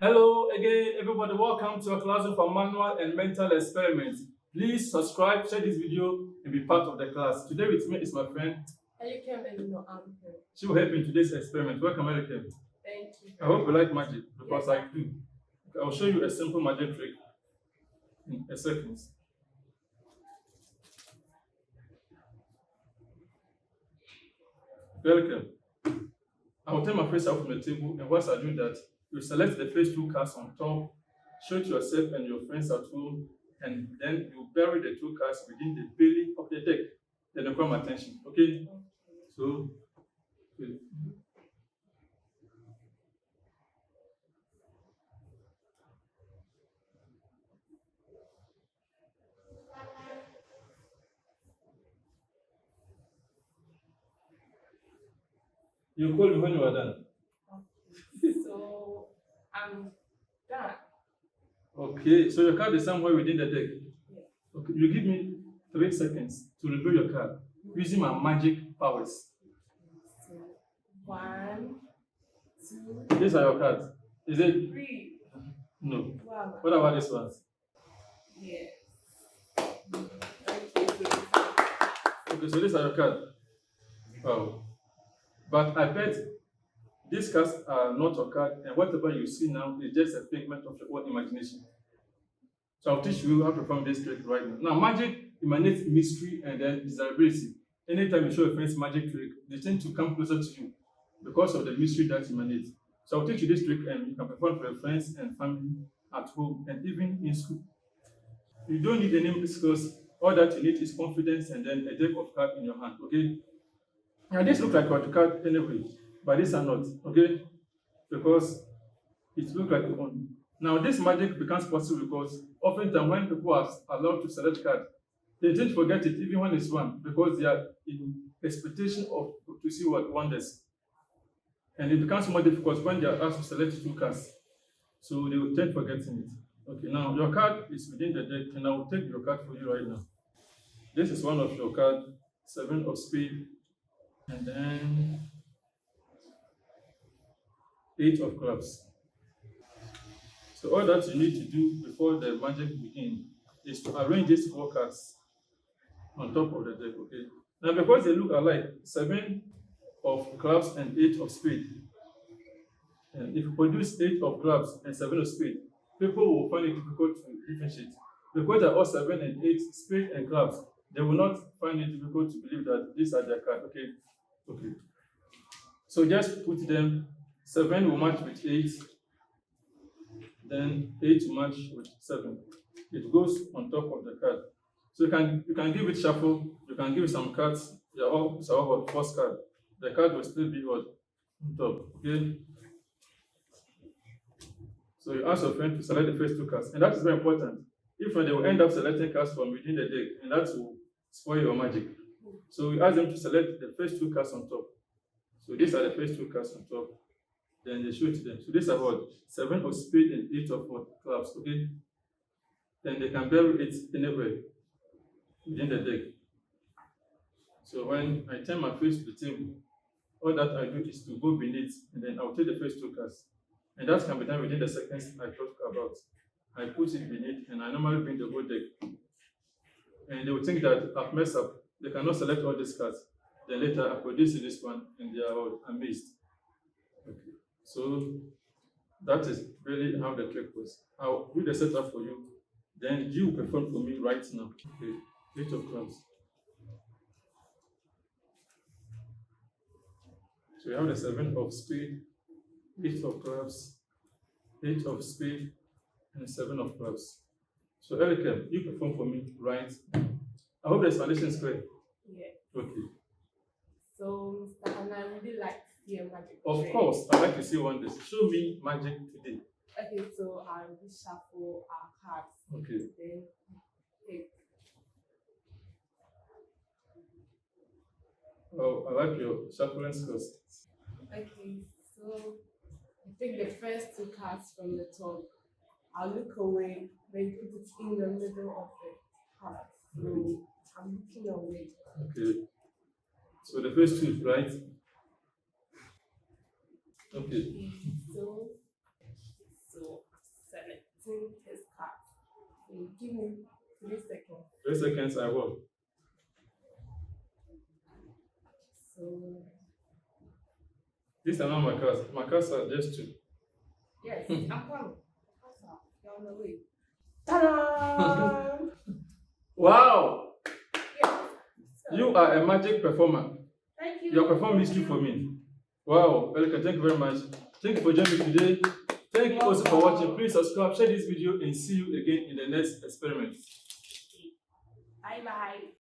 Hello again, everybody. Welcome to a class for manual and mental experiments. Please subscribe, share this video, and be part of the class. Today with me is my friend. Elikem and She will help me in today's experiment. Welcome, Elikem. Thank you. I hope you like magic because I do. I'll show you a simple magic trick in a second. Welcome. I will take my face out from the table, and once I do that, you select the first two cards on top, show it to yourself and your friends at home, and then you bury the two cards within the belly of the deck. Then you come attention. Okay? So, you call me when you are done. So I'm done. Okay, so your card is somewhere within the deck. Yes. Okay, you give me 3 seconds to reveal your card using my magic powers. So 1, 2, These are your cards. Is it? 3. No. Wow. What about this one? Yes. Okay, so these are your cards. Wow. But I bet these cards are not your card, and whatever you see now is just a figment of your own imagination. So I'll teach you how to perform this trick right now. Now, magic emanates mystery and then desirability. Anytime you show a friend's magic trick, they tend to come closer to you because of the mystery that emanates. So I'll teach you this trick, and you can perform for your friends and family at home and even in school. You don't need any skills. All that you need is confidence and then a deck of cards in your hand. Okay? Now this looks like your card anyway, but these are not. Okay? Because it looks like your own. Now this magic becomes possible because oftentimes when people are allowed to select cards, they tend to forget it even when it's one because they are in expectation of to see what wonders. And it becomes more difficult when they are asked to select two cards. So they will tend forgetting it. Okay, now your card is within the deck, and I will take your card for you right now. This is one of your cards, 7 of spades, and then 8 of clubs. So all that you need to do before the magic begins is to arrange these 4 cards on top of the deck. Okay. Now because they look alike, 7 of clubs and 8 of spades. And if you produce 8 of clubs and 7 of spades, people will find it difficult to differentiate. Because they're all 7 and 8 spades and clubs, they will not find it difficult to believe that these are their cards. Okay. Okay. So just put them. 7 will match with 8. Then 8 will match with 7. It goes on top of the card. So you can give it shuffle. You can give it some cards. They're all first card. The card will still be on top. Okay. So you ask your friend to select the first 2 cards, and that is very important. If they will end up selecting cards from within the deck, and that will spoil your magic. So you ask them to select the first 2 cards on top. So these are the first 2 cards on top. Then they show it to them. So these are what? 7 of spades and 8 of clubs. Okay. Then they can bury it anywhere within the deck. So when I turn my face to the table, all that I do is to go beneath, and then I'll take the first 2 cards. And that can be done within the seconds I talked about. I put it beneath, and I normally bring the whole deck. And they will think that I've messed up. They cannot select all these cards. Then later I produce this one, and they are all amazed. Okay. So that is really how the trick was. I'll do the setup for you. Then you perform for me right now. Okay. 8 of clubs. So we have the 7 of spades, 8 of clubs, 8 of spades, and 7 of clubs. So Erica, you perform for me right now. I hope the explanation is clear. Yeah. Okay. So Mr. Hannah, I really like to see a magic Of trick. course, I'd like to see wonders. Show me magic today. Okay, so I'll just shuffle our cards. Okay. Then pick. Oh, I like your shuffling skills. Okay, so you take the first 2 cards from the top. I'll look away, then put it in the middle of the cards. So I'm looking away. Okay. So the first 2, right? Okay. So 3 seconds, I will. So, These are not my cards. My cards are just 2. yes, I'm coming. You're on the way. Ta-da! Wow! Yes. So, You are a magic performer. thank you. You have performed mystery for me. Wow, welcome. Thank you very much. Thank you for joining me today. Thank you also for watching. Please subscribe, share this video, and see you again in the next experiment. Bye bye.